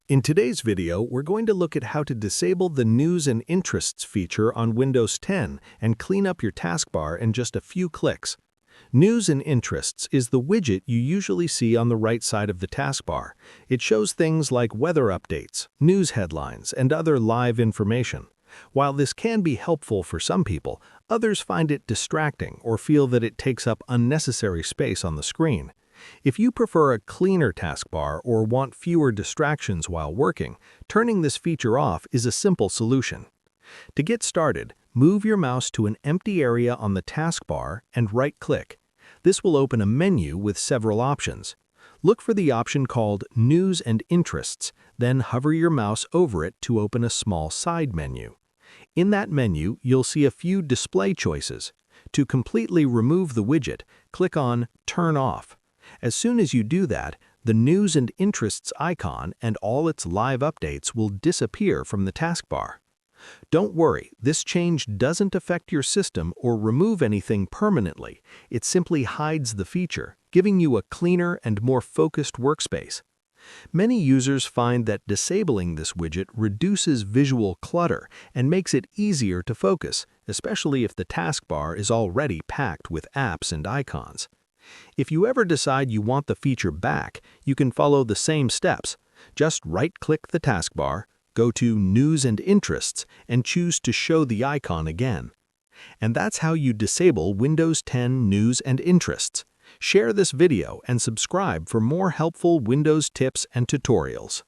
In today's video, we're going to look at how to disable the News and Interests feature on Windows 10 and clean up your taskbar in just a few clicks. News and Interests is the widget you usually see on the right side of the taskbar. It shows things like weather updates, news headlines, and other live information. While this can be helpful for some people, others find it distracting or feel that it takes up unnecessary space on the screen. If you prefer a cleaner taskbar or want fewer distractions while working, turning this feature off is a simple solution. To get started, move your mouse to an empty area on the taskbar and right-click. This will open a menu with several options. Look for the option called News and Interests, then hover your mouse over it to open a small side menu. In that menu, you'll see a few display choices. To completely remove the widget, click on Turn Off. As soon as you do that, the News and Interests icon and all its live updates will disappear from the taskbar. Don't worry, this change doesn't affect your system or remove anything permanently. It simply hides the feature, giving you a cleaner and more focused workspace. Many users find that disabling this widget reduces visual clutter and makes it easier to focus, especially if the taskbar is already packed with apps and icons. If you ever decide you want the feature back, you can follow the same steps. Just right-click the taskbar, go to News and Interests, and choose to show the icon again. And that's how you disable Windows 10 News and Interests. Share this video and subscribe for more helpful Windows tips and tutorials.